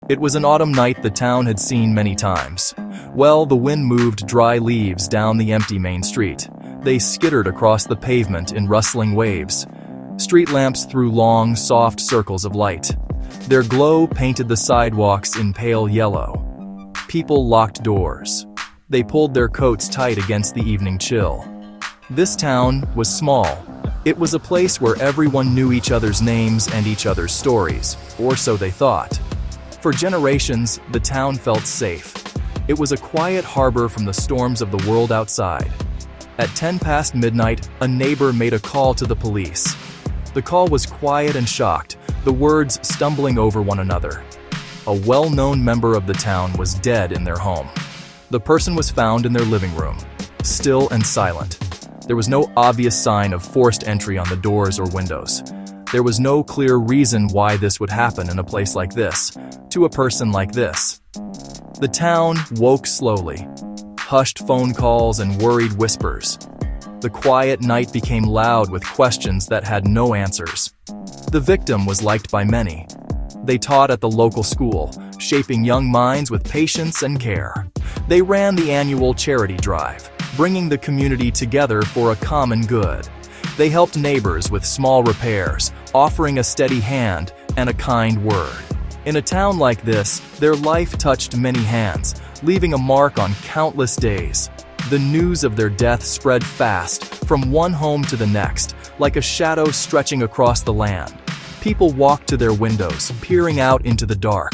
It was an autumn night the town had seen many times. Well, the wind moved dry leaves down the empty main street. They skittered across the pavement in rustling waves. Street lamps threw long, soft circles of light. Their glow painted the sidewalks in pale yellow. People locked doors. They pulled their coats tight against the evening chill. This town was small. It was a place where everyone knew each other's names and each other's stories, or so they thought. For generations, the town felt safe. It was a quiet harbor from the storms of the world outside. At 10 past midnight, a neighbor made a call to the police. The call was quiet and shocked, the words stumbling over one another. A well-known member of the town was dead in their home. The person was found in their living room, still and silent. There was no obvious sign of forced entry on the doors or windows. There was no clear reason why this would happen in a place like this, to a person like this. The town woke slowly. Hushed phone calls and worried whispers. The quiet night became loud with questions that had no answers. The victim was liked by many. They taught at the local school, shaping young minds with patience and care. They ran the annual charity drive, bringing the community together for a common good. They helped neighbors with small repairs, offering a steady hand and a kind word. In a town like this, their life touched many hands, leaving a mark on countless days. The news of their death spread fast, from one home to the next, like a shadow stretching across the land. People walked to their windows, peering out into the dark.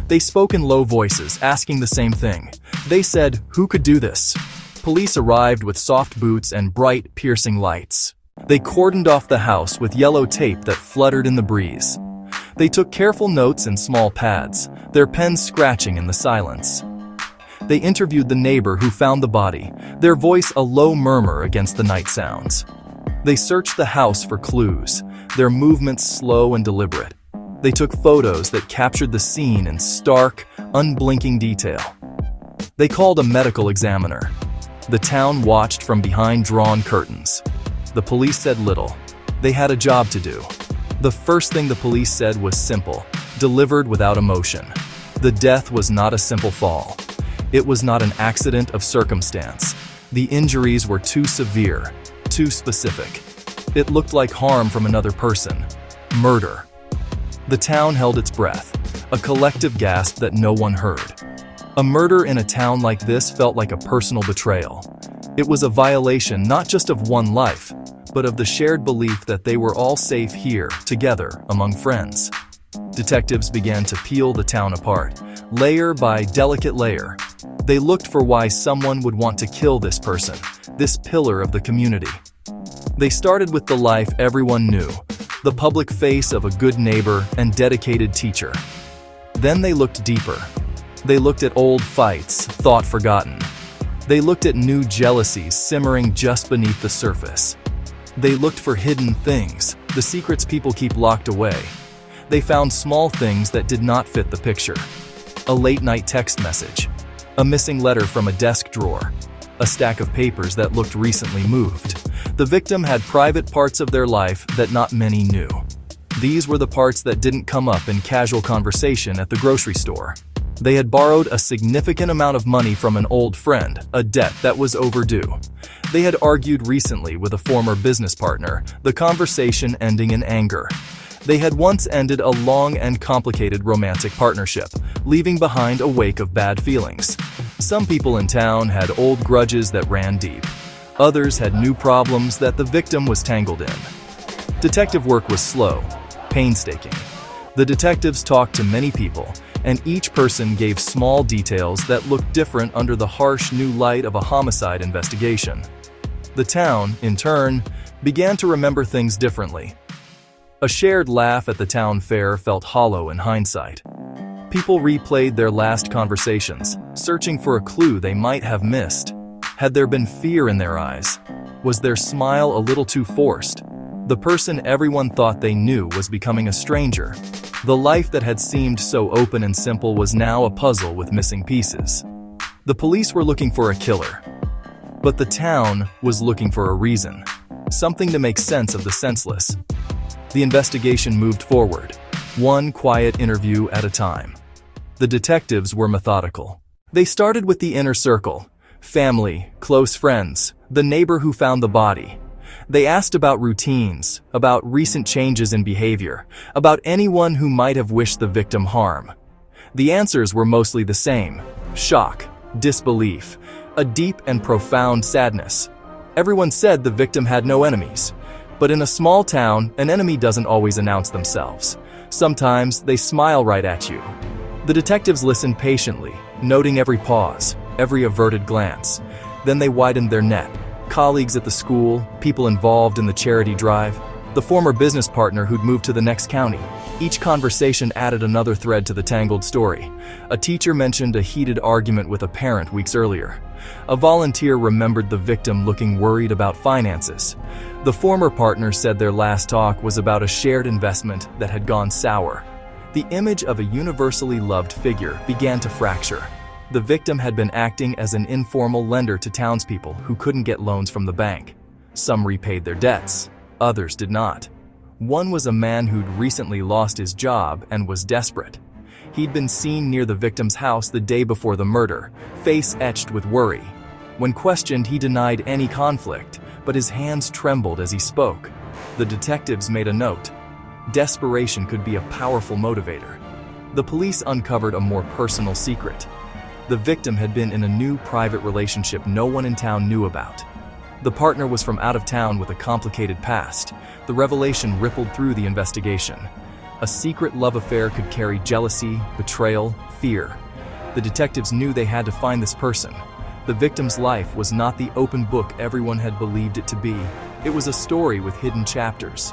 They spoke in low voices, asking the same thing. They said, "Who could do this?" Police arrived with soft boots and bright, piercing lights. They cordoned off the house with yellow tape that fluttered in the breeze. They took careful notes in small pads, their pens scratching in the silence. They interviewed the neighbor who found the body, their voice a low murmur against the night sounds. They searched the house for clues, their movements slow and deliberate. They took photos that captured the scene in stark, unblinking detail. They called a medical examiner. The town watched from behind drawn curtains. The police said little. They had a job to do. The first thing the police said was simple, delivered without emotion. The death was not a simple fall. It was not an accident of circumstance. The injuries were too severe, too specific. It looked like harm from another person. Murder. The town held its breath, a collective gasp that no one heard. A murder in a town like this felt like a personal betrayal. It was a violation not just of one life, but of the shared belief that they were all safe here, together, among friends. Detectives began to peel the town apart, layer by delicate layer. They looked for why someone would want to kill this person, this pillar of the community. They started with the life everyone knew, the public face of a good neighbor and dedicated teacher. Then they looked deeper. They looked at old fights, thought forgotten. They looked at new jealousies simmering just beneath the surface. They looked for hidden things, the secrets people keep locked away. They found small things that did not fit the picture. A late-night text message, a missing letter from a desk drawer, a stack of papers that looked recently moved. The victim had private parts of their life that not many knew. These were the parts that didn't come up in casual conversation at the grocery store. They had borrowed a significant amount of money from an old friend, a debt that was overdue. They had argued recently with a former business partner, the conversation ending in anger. They had once ended a long and complicated romantic partnership, leaving behind a wake of bad feelings. Some people in town had old grudges that ran deep. Others had new problems that the victim was tangled in. Detective work was slow, painstaking. The detectives talked to many people, and each person gave small details that looked different under the harsh new light of a homicide investigation. The town, in turn, began to remember things differently. A shared laugh at the town fair felt hollow in hindsight. People replayed their last conversations, searching for a clue they might have missed. Had there been fear in their eyes? Was their smile a little too forced? The person everyone thought they knew was becoming a stranger. The life that had seemed so open and simple was now a puzzle with missing pieces. The police were looking for a killer, but the town was looking for a reason, something to make sense of the senseless. The investigation moved forward, one quiet interview at a time. The detectives were methodical. They started with the inner circle: family, close friends, the neighbor who found the body. They asked about routines, about recent changes in behavior, about anyone who might have wished the victim harm. The answers were mostly the same: shock, disbelief, a deep and profound sadness. Everyone said the victim had no enemies. But in a small town, an enemy doesn't always announce themselves. Sometimes they smile right at you. The detectives listened patiently, noting every pause, every averted glance. Then they widened their net. Colleagues at the school, people involved in the charity drive, the former business partner who'd moved to the next county. Each conversation added another thread to the tangled story. A teacher mentioned a heated argument with a parent weeks earlier. A volunteer remembered the victim looking worried about finances. The former partner said their last talk was about a shared investment that had gone sour. The image of a universally loved figure began to fracture. The victim had been acting as an informal lender to townspeople who couldn't get loans from the bank. Some repaid their debts, others did not. One was a man who'd recently lost his job and was desperate. He'd been seen near the victim's house the day before the murder, face etched with worry. When questioned, he denied any conflict, but his hands trembled as he spoke. The detectives made a note. Desperation could be a powerful motivator. The police uncovered a more personal secret. The victim had been in a new private relationship no one in town knew about. The partner was from out of town with a complicated past. The revelation rippled through the investigation. A secret love affair could carry jealousy, betrayal, fear. The detectives knew they had to find this person. The victim's life was not the open book everyone had believed it to be. It was a story with hidden chapters.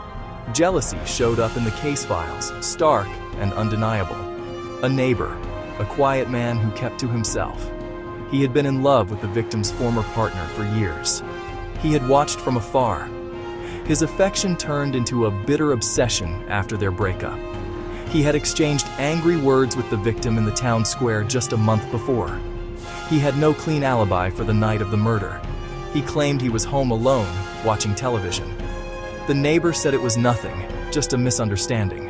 Jealousy showed up in the case files, stark and undeniable. A neighbor, a quiet man who kept to himself. He had been in love with the victim's former partner for years. He had watched from afar. His affection turned into a bitter obsession after their breakup. He had exchanged angry words with the victim in the town square just a month before. He had no clean alibi for the night of the murder. He claimed he was home alone, watching television. The neighbor said it was nothing, just a misunderstanding.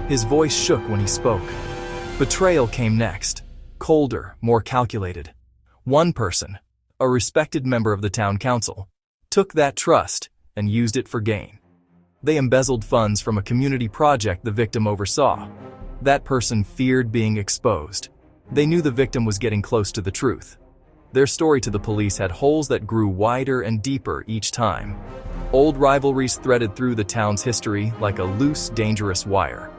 His voice shook when he spoke. Betrayal came next, colder, more calculated. One person, a respected member of the town council, took that trust and used it for gain. They embezzled funds from a community project the victim oversaw. That person feared being exposed. They knew the victim was getting close to the truth. Their story to the police had holes that grew wider and deeper each time. Old rivalries threaded through the town's history like a loose, dangerous wire.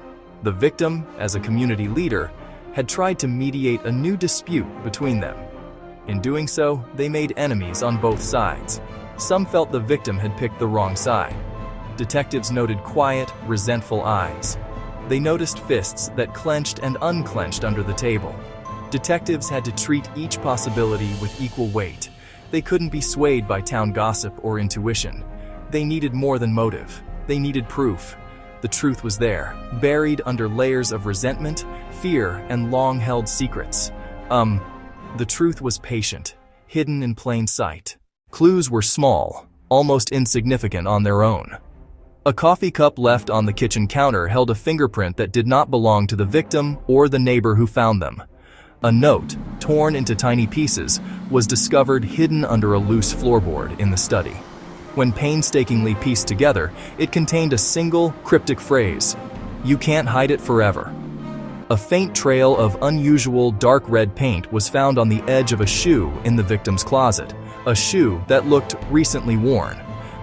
The victim, as a community leader, had tried to mediate a new dispute between them. In doing so, they made enemies on both sides. Some felt the victim had picked the wrong side. Detectives noted quiet, resentful eyes. They noticed fists that clenched and unclenched under the table. Detectives had to treat each possibility with equal weight. They couldn't be swayed by town gossip or intuition. They needed more than motive. They needed proof. The truth was there, buried under layers of resentment, fear, and long-held secrets. The truth was patient, hidden in plain sight. Clues were small, almost insignificant on their own. A coffee cup left on the kitchen counter held a fingerprint that did not belong to the victim or the neighbor who found them. A note, torn into tiny pieces, was discovered hidden under a loose floorboard in the study. When painstakingly pieced together, it contained a single, cryptic phrase: "You can't hide it forever." A faint trail of unusual dark red paint was found on the edge of a shoe in the victim's closet, a shoe that looked recently worn.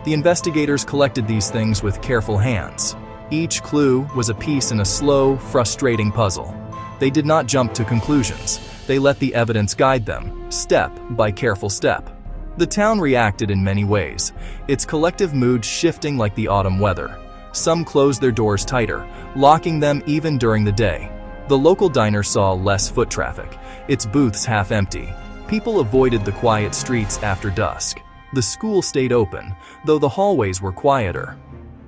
The investigators collected these things with careful hands. Each clue was a piece in a slow, frustrating puzzle. They did not jump to conclusions. They let the evidence guide them, step by careful step. The town reacted in many ways, its collective mood shifting like the autumn weather. Some closed their doors tighter, locking them even during the day. The local diner saw less foot traffic, its booths half empty. People avoided the quiet streets after dusk. The school stayed open, though the hallways were quieter.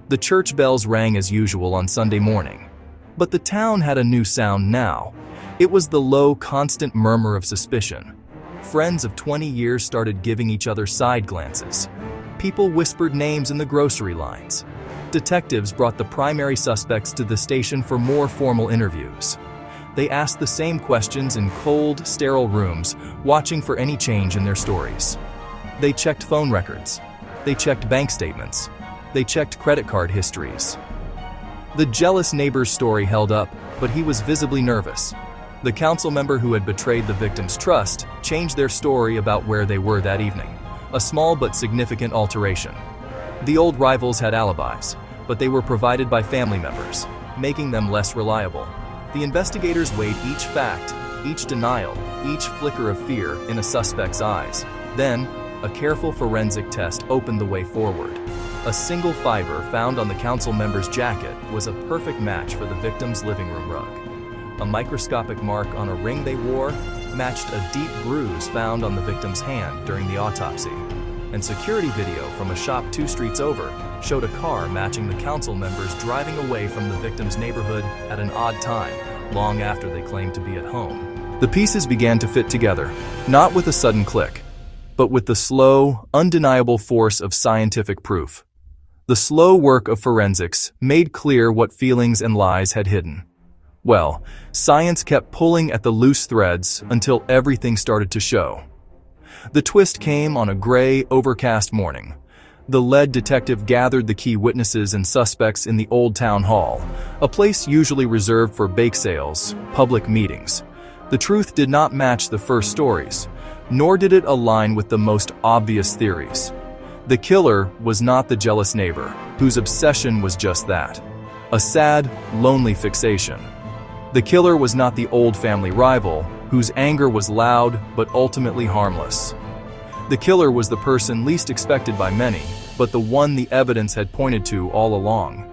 The church bells rang as usual on Sunday morning. But the town had a new sound now. It was the low, constant murmur of suspicion. Friends of 20 years started giving each other side glances. People whispered names in the grocery lines. Detectives brought the primary suspects to the station for more formal interviews. They asked the same questions in cold, sterile rooms, watching for any change in their stories. They checked phone records. They checked bank statements. They checked credit card histories. The jealous neighbor's story held up, but he was visibly nervous. The council member who had betrayed the victim's trust changed their story about where they were that evening, a small but significant alteration. The old rivals had alibis, but they were provided by family members, making them less reliable. The investigators weighed each fact, each denial, each flicker of fear in a suspect's eyes. Then, a careful forensic test opened the way forward. A single fiber found on the council member's jacket was a perfect match for the victim's living room rug. A microscopic mark on a ring they wore matched a deep bruise found on the victim's hand during the autopsy. And security video from a shop 2 streets over showed a car matching the council members driving away from the victim's neighborhood at an odd time, long after they claimed to be at home. The pieces began to fit together, not with a sudden click, but with the slow, undeniable force of scientific proof. The slow work of forensics made clear what feelings and lies had hidden. Well, science kept pulling at the loose threads until everything started to show. The twist came on a gray, overcast morning. The lead detective gathered the key witnesses and suspects in the old town hall, a place usually reserved for bake sales, public meetings. The truth did not match the first stories, nor did it align with the most obvious theories. The killer was not the jealous neighbor, whose obsession was just that, a sad, lonely fixation. The killer was not the old family rival, whose anger was loud but ultimately harmless. The killer was the person least expected by many, but the one the evidence had pointed to all along.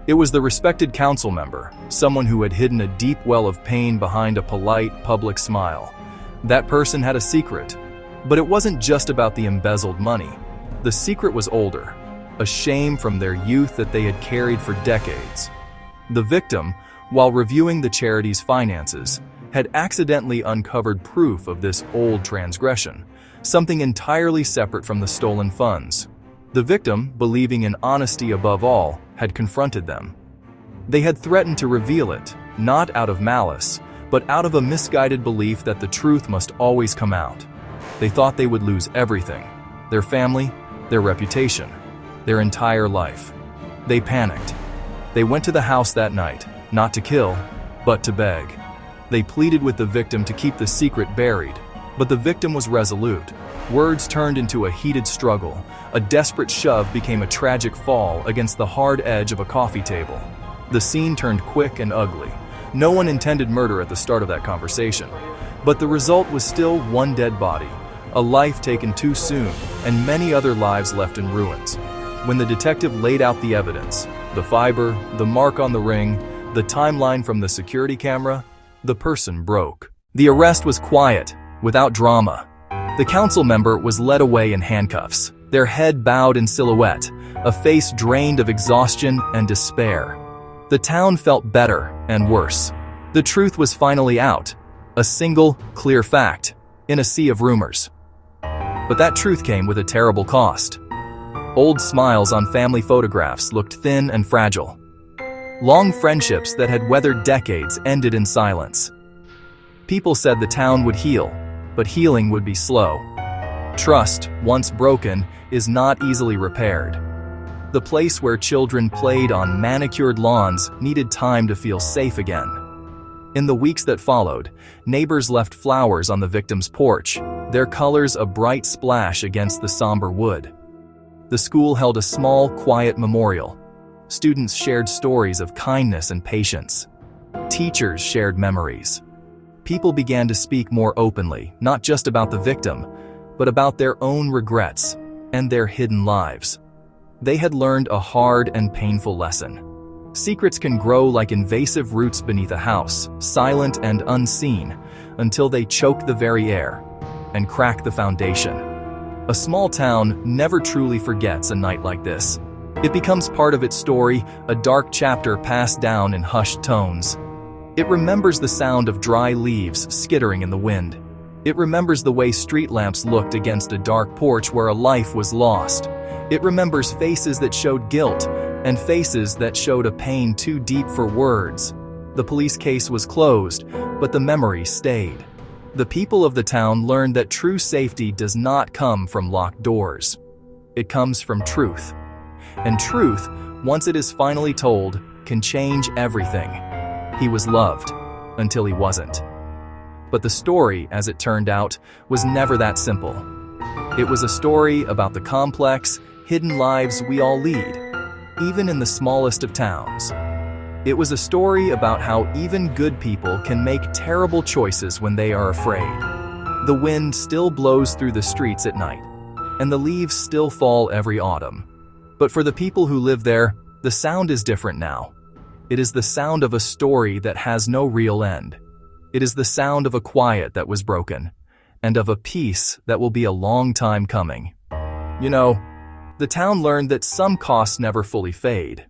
It was the respected council member, someone who had hidden a deep well of pain behind a polite, public smile. That person had a secret, but it wasn't just about the embezzled money. The secret was older, a shame from their youth that they had carried for decades. The victim, while reviewing the charity's finances, had accidentally uncovered proof of this old transgression, something entirely separate from the stolen funds. The victim, believing in honesty above all, had confronted them. They had threatened to reveal it, not out of malice, but out of a misguided belief that the truth must always come out. They thought they would lose everything: their family, their reputation, their entire life. They panicked. They went to the house that night, not to kill, but to beg. They pleaded with the victim to keep the secret buried, but the victim was resolute. Words turned into a heated struggle. A desperate shove became a tragic fall against the hard edge of a coffee table. The scene turned quick and ugly. No one intended murder at the start of that conversation, but the result was still one dead body, a life taken too soon, and many other lives left in ruins. When the detective laid out the evidence, the fiber, the mark on the ring, the timeline from the security camera, the person broke. The arrest was quiet, without drama. The council member was led away in handcuffs, their head bowed in silhouette, a face drained of exhaustion and despair. The town felt better and worse. The truth was finally out, a single, clear fact, in a sea of rumors. But that truth came with a terrible cost. Old smiles on family photographs looked thin and fragile. Long friendships that had weathered decades ended in silence. People said the town would heal, but healing would be slow. Trust, once broken, is not easily repaired. The place where children played on manicured lawns needed time to feel safe again. In the weeks that followed, neighbors left flowers on the victim's porch, their colors a bright splash against the somber wood. The school held a small, quiet memorial. Students shared stories of kindness and patience. Teachers shared memories. People began to speak more openly, not just about the victim, but about their own regrets and their hidden lives. They had learned a hard and painful lesson. Secrets can grow like invasive roots beneath a house, silent and unseen, until they choke the very air and crack the foundation. A small town never truly forgets a night like this. It becomes part of its story, a dark chapter passed down in hushed tones. It remembers the sound of dry leaves skittering in the wind. It remembers the way street lamps looked against a dark porch where a life was lost. It remembers faces that showed guilt and faces that showed a pain too deep for words. The police case was closed, but the memory stayed. The people of the town learned that true safety does not come from locked doors. It comes from truth. And truth, once it is finally told, can change everything. He was loved until he wasn't. But the story, as it turned out, was never that simple. It was a story about the complex, hidden lives we all lead, even in the smallest of towns. It was a story about how even good people can make terrible choices when they are afraid. The wind still blows through the streets at night, and the leaves still fall every autumn. But for the people who live there, the sound is different now. It is the sound of a story that has no real end. It is the sound of a quiet that was broken, and of a peace that will be a long time coming. You know, the town learned that some costs never fully fade.